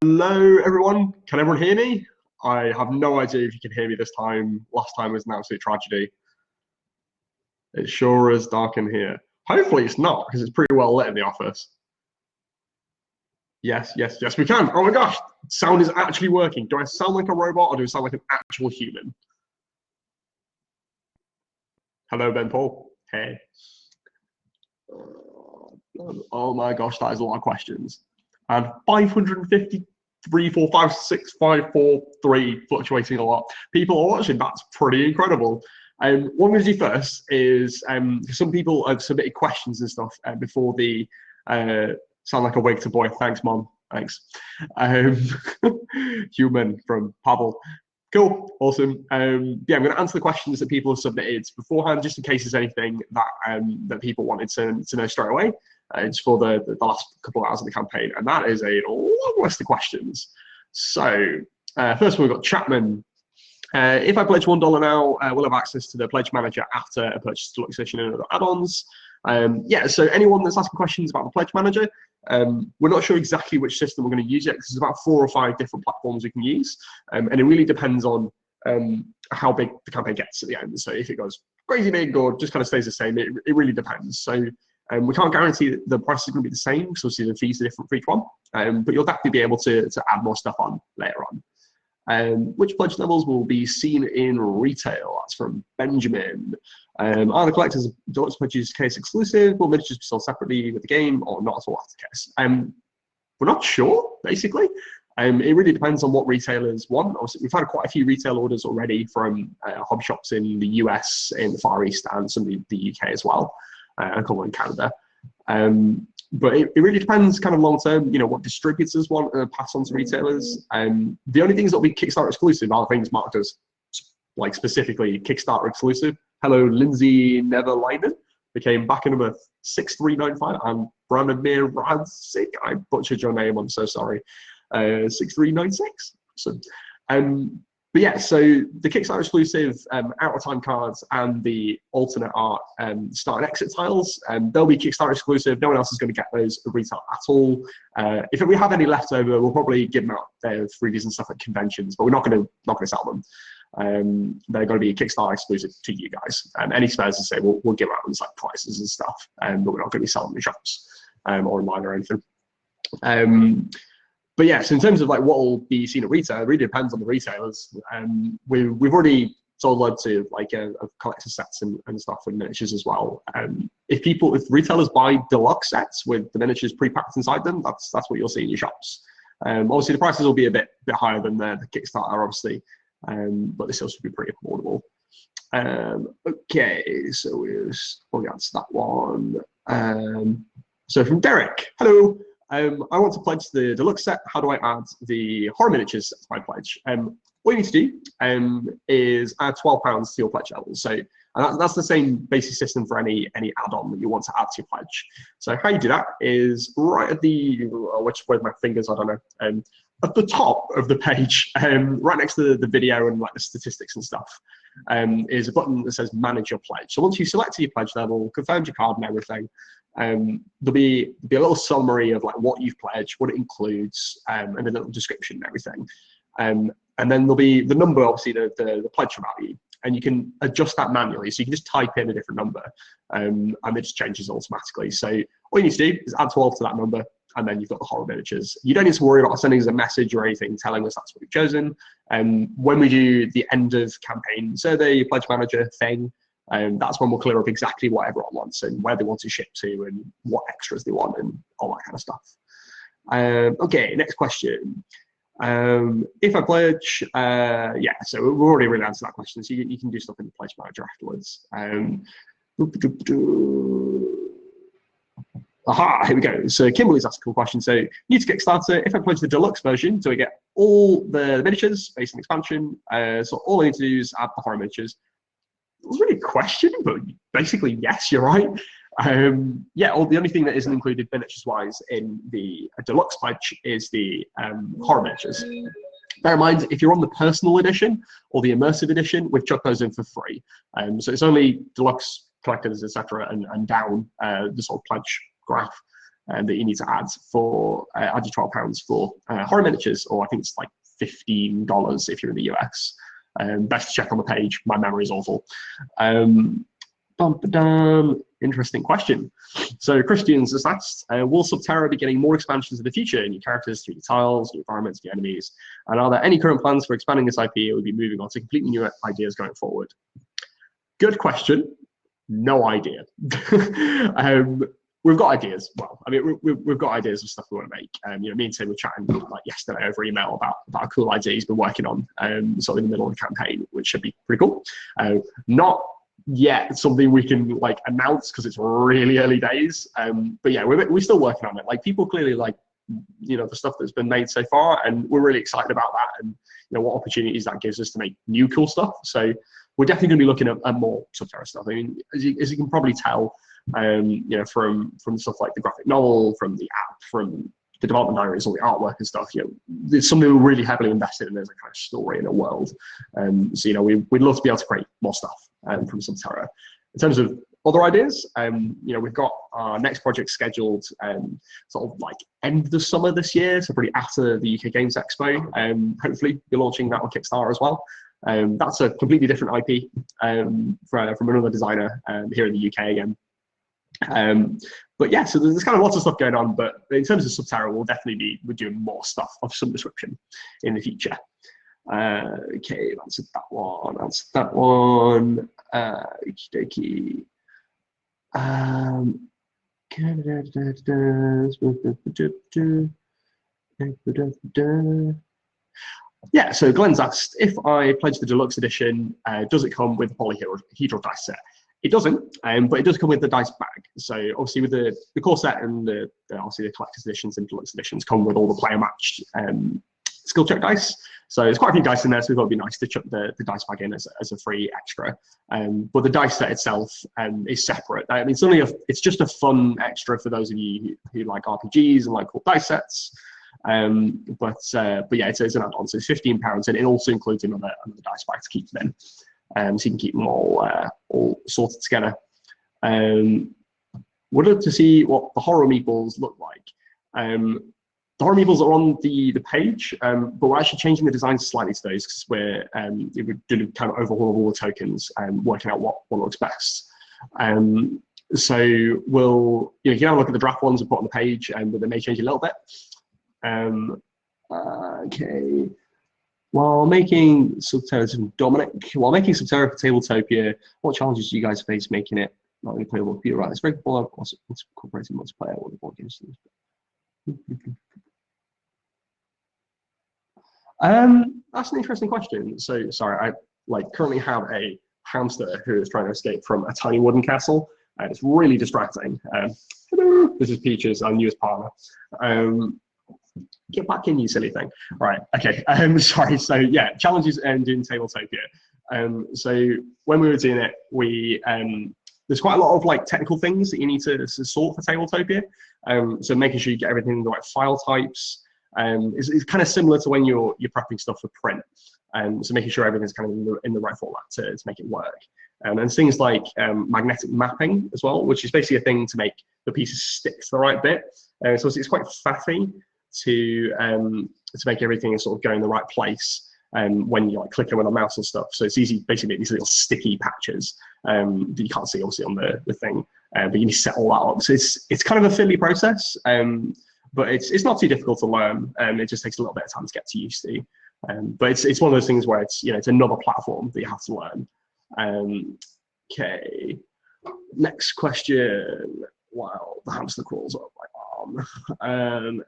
Hello, everyone. Can everyone hear me? I have no idea if you can hear me this time. Last time was an absolute tragedy. It sure is dark in here. Hopefully it's not, because it's pretty well lit in the office. Yes, yes, yes, we can. Oh my gosh, sound is actually working. Do I sound like a robot or do I sound like an actual human? Hello, Ben Paul. Hey. Oh my gosh, that is a lot of questions. And 553, 4, 5, 6, 5, 4, 3, fluctuating a lot. People are watching. That's pretty incredible. What I'm going to do first is some people have submitted questions and stuff before the sound like a wake to boy. Thanks, Mom. Thanks. Human from Pavel. Cool, awesome. Yeah, I'm going to answer the questions that people have submitted beforehand, just in case there's anything that that people wanted to know straight away. It's for the last couple of hours of the campaign, and that is a long list of questions. So first we've got Chapman. If I pledge $1 now, we'll have access to the pledge manager after a purchase deluxe edition and other add-ons. Yeah, so anyone that's asking questions about the pledge manager, we're not sure exactly which system we're going to use yet, because there's about 4 or 5 different platforms we can use, and it really depends on how big the campaign gets at the end. So if it goes crazy big or just kind of stays the same, it really depends. So we can't guarantee that the price is going to be the same, because obviously the fees are different for each one, but you'll definitely be able to add more stuff on later on. Which pledge levels will be seen in retail? That's from Benjamin. Are the collector's deluxe pledges case exclusive? Will miniatures be sold separately with the game, or not at all? That's the case. We're not sure, basically. It really depends on what retailers want. Obviously, we've had quite a few retail orders already from hobby shops in the US, in the Far East, and some of the UK as well, and a couple in Canada. But it really depends kind of long term, you know, what distributors want to pass on to retailers. The only things that will be Kickstarter exclusive are things marked as like specifically Kickstarter exclusive. Hello, Lindsay Neverlinen became backer number 6395, and Branimir Radzik. I butchered your name, I'm so sorry. 6396. So, but yeah, so the Kickstarter exclusive out of time cards and the alternate art start and exit tiles, they'll be Kickstarter exclusive. No one else is going to get those at retail at all. If we have any left over, we'll probably give them out there 3Ds and stuff at conventions, but we're not going to sell them. They're going to be Kickstarter exclusive to you guys. Any spares to say we'll give out them like prices and stuff, but we're not going to be selling them in shops or online or anything. But yes, in terms of like what will be seen at retail, it really depends on the retailers. We've already sold loads of like of collector sets and stuff with miniatures as well. If retailers buy deluxe sets with the miniatures pre-packed inside them, that's what you'll see in your shops. Obviously, the prices will be a bit higher than the Kickstarter, obviously, but this also be pretty affordable. Okay, so we'll answer that one. So from Derek, hello. I want to pledge the deluxe set. How do I add the horror miniatures to my pledge? What you need to do is add £12 to your pledge level. So that's the same basic system for any add-on that you want to add to your pledge. So how you do that is right at the which way my fingers, I don't know. At the top of the page, right next to the video and like the statistics and stuff, is a button that says Manage Your Pledge. So once you selected your pledge level, confirmed your card and everything, there'll be a little summary of like what you've pledged, what it includes, and a little description and everything. And then there'll be the number, obviously the pledge value, and you can adjust that manually. So you can just type in a different number, and it just changes automatically. So all you need to do is add 12 to that number, and then you've got the horror miniatures. You don't need to worry about sending us a message or anything telling us that's what we've chosen. When we do the end of campaign survey, pledge manager thing, that's when we'll clear up exactly what everyone wants and where they want to ship to and what extras they want and all that kind of stuff. Okay, next question. If I pledge, yeah, so we've already really answered that question, so you can do stuff in the pledge manager afterwards. Aha, here we go. So Kimberly's asked a cool question. So new to Kickstarter, if I pledge the deluxe version, do I get all the miniatures based on expansion? So all I need to do is add the horror miniatures. It was really a question, but basically, yes, you're right. Yeah, the only thing that isn't included miniatures-wise in the deluxe pledge is the horror miniatures. Bear in mind, if you're on the personal edition or the immersive edition, we've chucked those in for free. So it's only deluxe collectors, etc., and down the sort of pledge graph. that you need to add for add your £12 for horror miniatures, or I think it's like $15 if you're in the US. Best to check on the page. My memory is awful. Interesting question. So Christians has asked, will Sub Terra be getting more expansions in the future? New characters, 3D tiles, new environments, new enemies? And are there any current plans for expanding this IP, or will be moving on to completely new ideas going forward? Good question. No idea. We've got ideas. Well, I mean, we've got ideas of stuff we want to make. You know, me and Tim were chatting like yesterday over email about a cool idea he's been working on, sort of in the middle of the campaign, which should be pretty cool. Not yet something we can like announce because it's really early days. But yeah, we're still working on it. Like, people clearly like, you know, the stuff that's been made so far, and we're really excited about that, and you know what opportunities that gives us to make new cool stuff. So we're definitely going to be looking at more Sub Terra stuff. I mean, as you can probably tell, you know, from stuff like the graphic novel, from the app, from the development diaries, all the artwork and stuff, you know, there's something we're really heavily invested in as a kind of story in a world. So, you know, we'd love to be able to create more stuff from Sub Terra. In terms of other ideas, you know, we've got our next project scheduled sort of like end of the summer this year, so probably after the UK Games Expo. Hopefully be launching that on Kickstarter as well. That's a completely different IP from another designer here in the UK again. But yeah, so there's kind of lots of stuff going on, but in terms of Sub Terra, we're doing more stuff of some description in the future. Okay, answered that one, okie dokie. Yeah, so Glenn's asked, if I pledge the deluxe edition, does it come with the polyhedral dice set? It doesn't, but it does come with the dice bag. So obviously with the core set and obviously the collector's editions and deluxe editions come with all the player matched skill check dice. So there's quite a few dice in there, so we thought it'd be nice to chuck the dice bag in as a free extra. But the dice set itself is separate. I mean, it's just a fun extra for those of you who like RPGs and like cool dice sets. But yeah, it's an add-on, so it's £15, and it also includes another dice bag to keep them in, so you can keep them all sorted together. Would love to see what the horror meeples look like. The horror meeples are on the page, but we're actually changing the design slightly to those because we're doing kind of overhaul of all the tokens and working out what looks best. So you can have a look at the draft ones and put on the page, but they may change a little bit. Okay. While making Sub Terra for Tabletopia, what challenges do you guys face making it not only playable for you? Right, it's very cool. Also incorporating multiplayer with the board games. That's an interesting question. So sorry, I currently have a hamster who is trying to escape from a tiny wooden castle, and it's really distracting. This is Peaches, our newest partner. Get back in, you silly thing. Right, okay, sorry. So yeah, challenges doing Tabletopia. So when we were doing it, there's quite a lot of like technical things that you need to sort for Tabletopia. So making sure you get everything in the right file types. It's kind of similar to when you're prepping stuff for print. So making sure everything's kind of in the right format to make it work. And things like magnetic mapping as well, which is basically a thing to make the pieces stick to the right bit. So it's quite faffy to make everything sort of go in the right place when you're like clicking with a mouse and stuff. So it's easy, basically, these little sticky patches that you can't see obviously on the thing, but you need to set all that up. So it's kind of a fiddly process, but it's not too difficult to learn. It just takes a little bit of time to get used to. But it's one of those things where it's another platform that you have to learn. Okay, next question. Wow, the hamster crawls up my arm.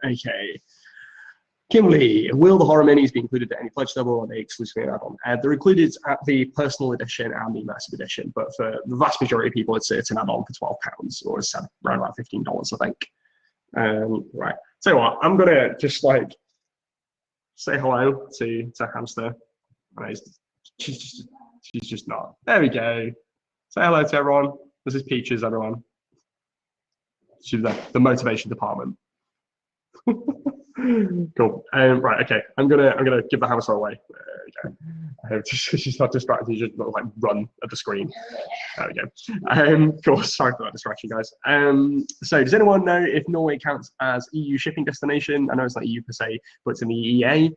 Okay. Kimberly, will the horror minis be included at any pledge level, or are they exclusively an add-on? They're included at the personal edition and the immersive edition, but for the vast majority of people, it's an add-on for £12, or it's around about $15, I think. Right. So what? I'm gonna just like say hello to Hamster. She's just not. There we go. Say hello to everyone. This is Peaches, everyone. She's the motivation department. Cool. Right. Okay. I'm gonna give the hamster away. There we She's not distracted. You just like run at the screen. There we go. Cool. Sorry for that distraction, guys. So does anyone know if Norway counts as EU shipping destination? I know it's not EU per se, but it's in the EEA.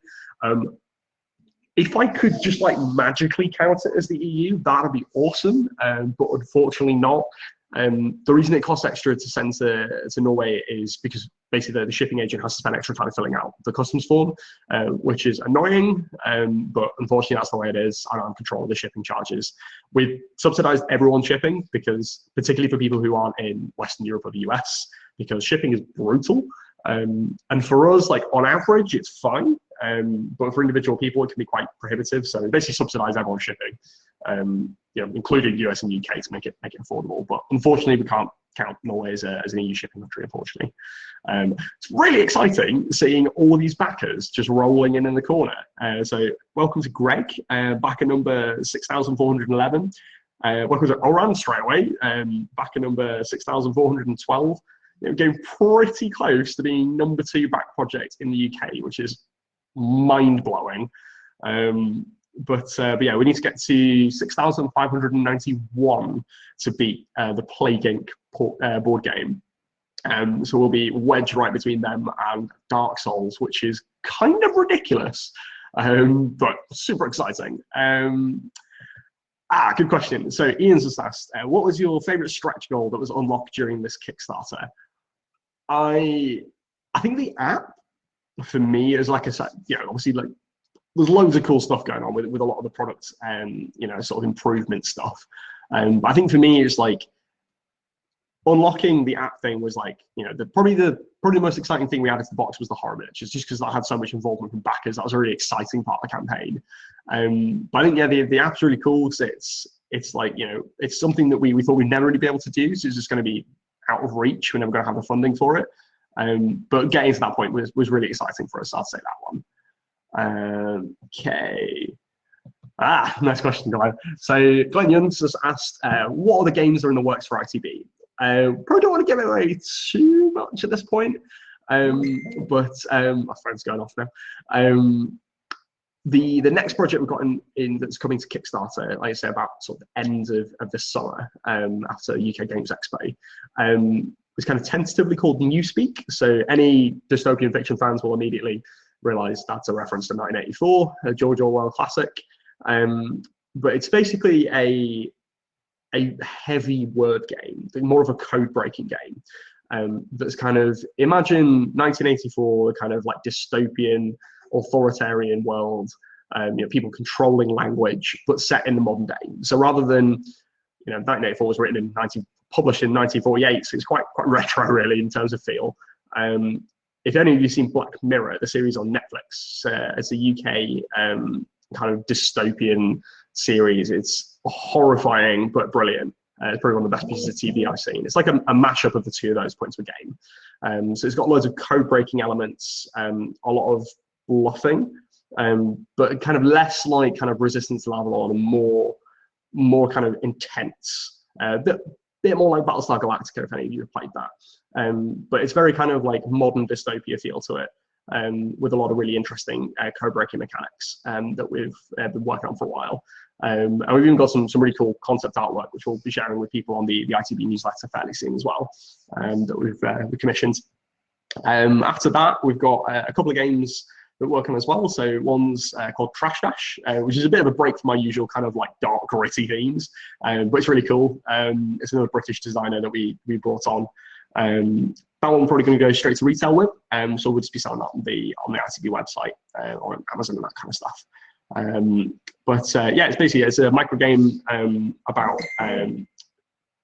If I could just like magically count it as the EU, that'd be awesome. But unfortunately not. The reason it costs extra to send to Norway is because basically the shipping agent has to spend extra time filling out the customs form, which is annoying, but unfortunately that's the way it is. I don't have control of the shipping charges. We've subsidized everyone's shipping, because particularly for people who aren't in Western Europe or the US, because shipping is brutal. And for us, like on average, it's fine. But for individual people, it can be quite prohibitive. So we basically subsidize everyone's shipping, including US and UK, to make it affordable. But unfortunately, we can't count Norway as an EU shipping country, unfortunately. It's really exciting seeing all of these backers just rolling in the corner. So welcome to Greg, backer number 6,411. Welcome to Oran straight away, backer number 6,412. Getting pretty close to being number 2 back project in the UK, which is mind-blowing. But yeah, we need to get to 6,591 to beat the Plague Inc. board game. So we'll be wedged right between them and Dark Souls, which is kind of ridiculous, but super exciting. Good question. So Ian's just asked, what was your favorite stretch goal that was unlocked during this Kickstarter? I think the app, for me, is like I said, obviously, like there's loads of cool stuff going on with a lot of the products and sort of improvement stuff. But I think for me, it's like unlocking the app thing was like, probably the most exciting thing we added to the box was the horror miniatures, just because that had so much involvement from backers. That was a really exciting part of the campaign. But I think the app's really cool, because it's like it's something that we thought we'd never really be able to do. So it's just going to be out of reach. We're never going to have the funding for it. But getting to that point was really exciting for us. I'd say that one. Okay. Nice question, Glenn. So Glenn Yuns just asked, what other games are in the works for ITB? Probably don't want to give away too much at this point, but my phone's going off now. The next project we've got in that's coming to Kickstarter, like I say, about sort of the end of this summer, after UK Games Expo, is kind of tentatively called Newspeak. So any dystopian fiction fans will immediately realize that's a reference to 1984, a George Orwell classic. But it's basically a heavy word game, more of a code-breaking game. That's kind of, imagine 1984, kind of like dystopian, authoritarian world, people controlling language, but set in the modern day. So rather than, 1984 was written published in 1948, so it's quite retro really in terms of feel. If any of you seen Black Mirror, the series on Netflix, it's a UK kind of dystopian series. It's horrifying but brilliant. It's probably one of the best pieces of TV I've seen. It's like a mashup of the two of those points of a game. So it's got loads of code-breaking elements, a lot of bluffing, but kind of less like kind of Resistance to Avalon and more kind of intense. Bit more like Battlestar Galactica, if any of you have played that. But it's very kind of like modern dystopia feel to it, with a lot of really interesting code-breaking mechanics that we've been working on for a while. And we've even got some really cool concept artwork, which we'll be sharing with people on the ITB newsletter fairly soon as well, that we've commissioned. After that, we've got a couple of games that we're working on as well. So one's called Trash Dash, which is a bit of a break from my usual kind of like dark, gritty themes, but it's really cool. It's another British designer that we brought on. That one we're probably going to go straight to retail with, so we'll just be selling that on the ITB website or on Amazon and that kind of stuff. Yeah, it's a micro game about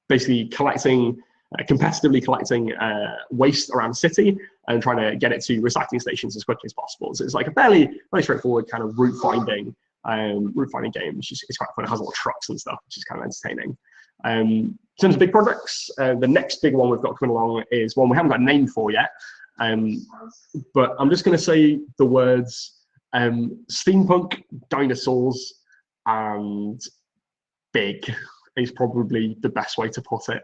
basically competitively collecting waste around the city and trying to get it to recycling stations as quickly as possible. So it's like a fairly straightforward kind of route finding game, which is quite fun. It has a lot of trucks and stuff, which is kind of entertaining. In terms of big projects, the next big one we've got coming along is one we haven't got a name for yet, but I'm just going to say the words steampunk, dinosaurs, and big is probably the best way to put it,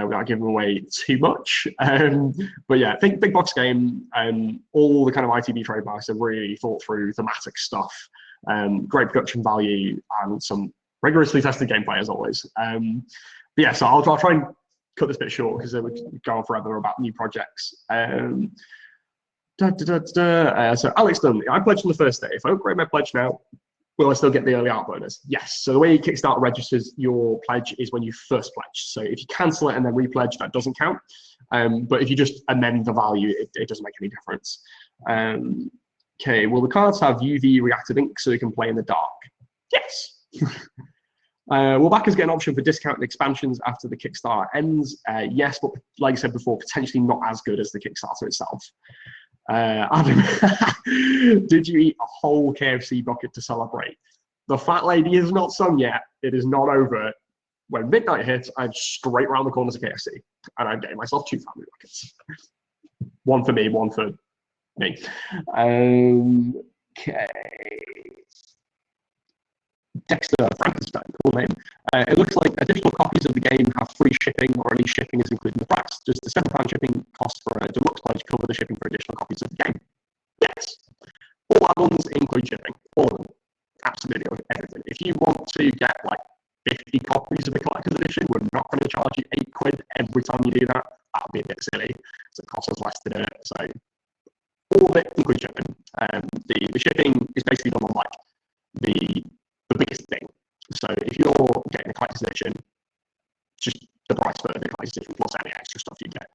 without giving away too much. But yeah, think big box game. All the kind of ITB trademarks have really thought through thematic stuff. great production value, and some rigorously tested gameplay as always. But yeah, so I'll try and cut this bit short because we could go on forever about new projects. So Alex Dunn, I pledged on the first day. If I upgrade my pledge now, will I still get the early out bonus? Yes. So the way Kickstarter registers your pledge is when you first pledge. So if you cancel it and then repledge, that doesn't count. But if you just amend the value, it doesn't make any difference. Okay, will the cards have UV reactive ink so you can play in the dark? Yes. Will backers get an option for discounted expansions after the Kickstarter ends? Yes, but like I said before, potentially not as good as the Kickstarter itself. Adam, did you eat a whole KFC bucket to celebrate? The fat lady is not sung yet. It is not over. When midnight hits, I'm straight around the corner to KFC, and I'm getting myself 2 family buckets. One for me, one for me. Okay. Dexter Frankenstein, cool name. It looks like additional copies of the game have free shipping, or at least shipping is included in the price. Does the £7 shipping cost for a deluxe pledge cover the shipping for additional copies of the game? Yes. All add-ons include shipping. All of them. Absolutely everything. If you want to get like 50 copies of the collector's edition, we're not going to charge you £8 every time you do that. That would be a bit silly. So it costs us less to do it. So all of it includes shipping. The shipping is basically done on like the biggest thing. So if you're getting a collector's edition, just the price for the collector's edition plus any extra stuff you get.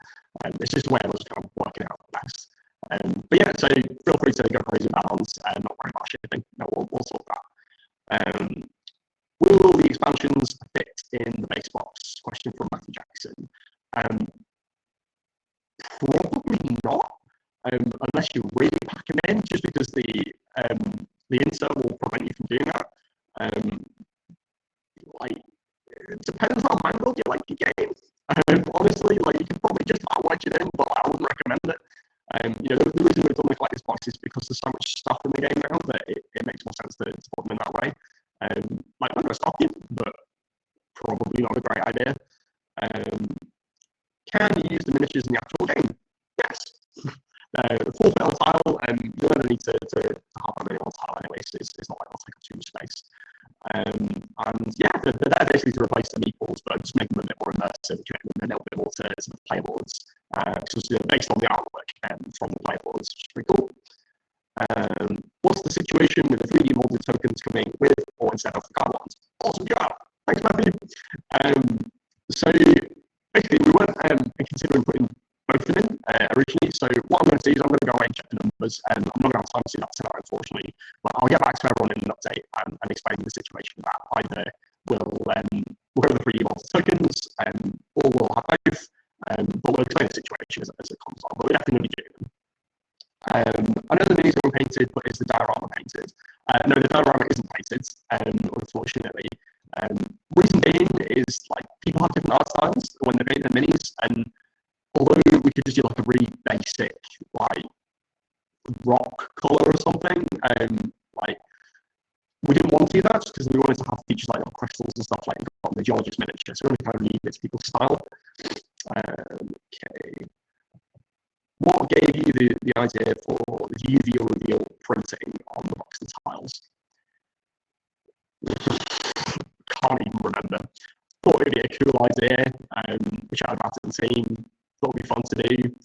It's just the way I was kind of working out best. But yeah, so feel free to go crazy about add-ons and not worry about shipping. No, we'll sort that. Will the expansions fit in the base box? Question from Matthew Jackson. Probably not, unless you really pack them in, just because the insert will prevent you from doing that. Like, it depends how mangled you like your game. Honestly, like, you could probably just about wedge it in, but I wouldn't recommend it. You know, the reason we've done the collector's box is because there's so much stuff in the game now that it makes more sense to put them in that way. Like, I'm not going to stop you, but probably not a great idea. Can you use the miniatures in the actual game? Yes. Full metal tile, you don't need to have a minimal tile anyway, so it's not like it'll take up too much space. And yeah, they're there basically to replace the meeples, but just make them a bit more immersive, make them a little bit more to the playboards, because based on the artwork from the playboards, which is pretty cool. What's the situation with the 3D molded tokens coming with or instead of the card ones? Awesome job! Thanks, Matthew. So basically, we weren't considering putting both of them in originally. So what I'm going to do is I'm going to go away and check the numbers. I'm not going to have time to do that tonight, unfortunately. But I'll get back to everyone in an update and explain the situation that either we'll go with the 3D molded tokens, or we'll have both. But we'll explain the situation as it comes on. But we're definitely going to be doing them. I know the minis are painted, but is the diorama painted? No, the diorama isn't painted, unfortunately. Reason being is, like, people have different art styles when they paint their minis, and although we could just do like a really basic, like, rock color or something, like, we didn't want to do that just because we wanted to have features like crystals and stuff like on the geologist miniature, so we really kind of leave it to people's style. Okay. What gave you the idea for the UV reveal printing on the box and tiles? Can't even remember. Thought it'd be a cool idea. We chatted about it in the team. Thought it'd be fun to do.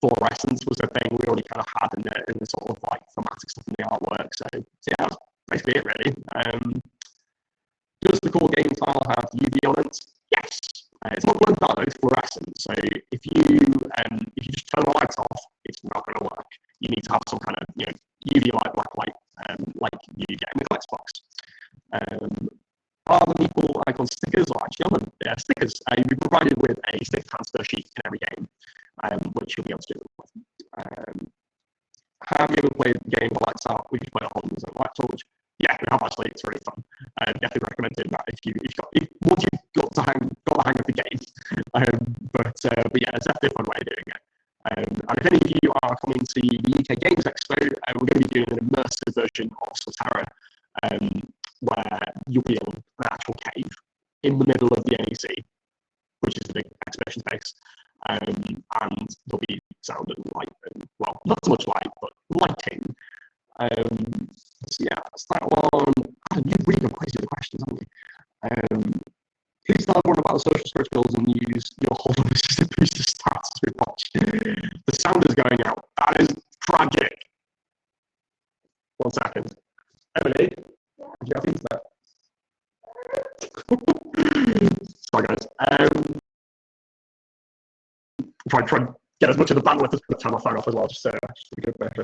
Fluorescence was a thing we already kind of had in the sort of like thematic stuff in the artwork. So yeah, that's basically it really. Does the core game tile have UV on it? Yes. It's not going to die, it's fluorescent. So if you just turn the lights off, it's not going to work. You need to have some kind of UV light, black light, like you get in the collector's box. Are the meeple icon stickers or actually on them? Yeah, stickers. You'll be provided with a sticker transfer sheet in every game, which you'll be able to do with. Have you ever played the game with lights out? We just play it on the light torch. Yeah, we have actually. It's really fun. Definitely recommend doing that if once you've got the hang of the game. But yeah, it's definitely a fun way of doing it. And if any of you are coming to the UK Games Expo, we're going to be doing an immersive version of Sub Terra, where you'll be in an actual cave in the middle of the NEC, which is a big exhibition space, and there'll be sound and light, and well, not so much light, but lighting. So yeah, that's that one. Adam, you've really gone crazy with the questions, haven't you? Please tell everyone about the social script builds and use your whole system to boost the stats as we watch. The sound is going out. That is tragic. 1 second. Emily, do you have internet? Sorry, guys. Try and get as much of the bandwidth as I turn my phone off as well, just to be good better.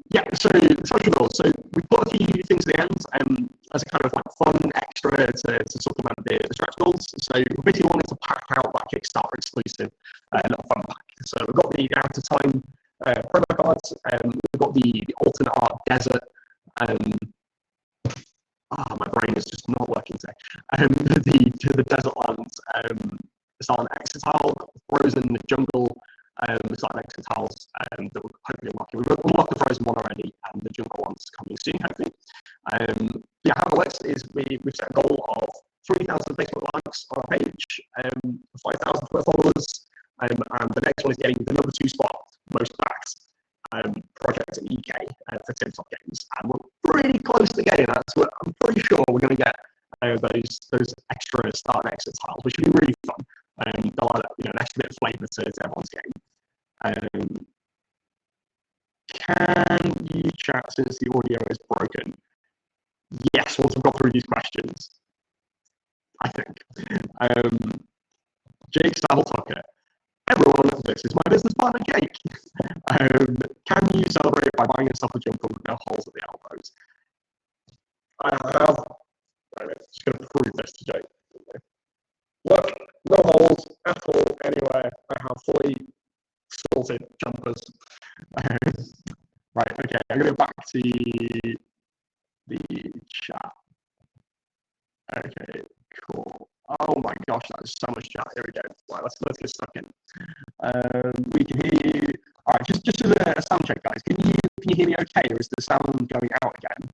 Yeah, so social goals. So we put a few things at the end as a kind of like fun extra to supplement the stretch goals. So we basically wanted to pack out that Kickstarter exclusive little fun pack. So we've got the out of time promo cards, we've got the alternate art desert. My brain is just not working today. The desert lands, it's on exit tile, frozen jungle. It's like exit tiles that we're hopefully unlocking. We've unlocked the frozen one already, and the jungle one's coming soon, hopefully. Yeah, how it works is we've set a goal of 3,000 Facebook likes on our page, 5,000 Twitter followers, and the next one is getting the number 2 spot, most backed project in EK for TikTok games, and we're pretty close to getting that. So I'm pretty sure we're going to get those extra start and exit tiles, which should be really fun. They'll add an extra bit of flavour to everyone's game. Can you chat since the audio is broken? Yes, once we've got through these questions, I think. Jake Tucker. Everyone, this is my business partner, Jake. Can you celebrate by buying yourself a jumper with no holes at the elbows? I have. I'm just going to prove this to Jake. Look, no holes at all anywhere. I have fully sorted jumpers. Right, okay, I'm going to go back to the chat. Okay, cool. Oh my gosh, that is so much chat. Here we go. Right, let's get stuck in. We can hear you. All right, just as a sound check, guys. Can you hear me okay, or is the sound going out again?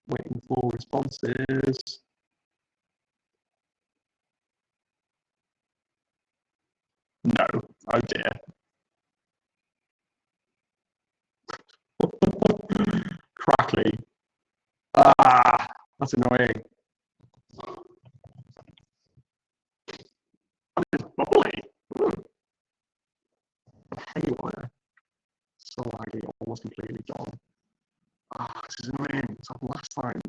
Waiting for responses. No. Oh dear. Crackly. Ah, that's annoying. That is bubbly. Haywire. So laggy, almost completely gone. Ah, this is annoying. It's like last time.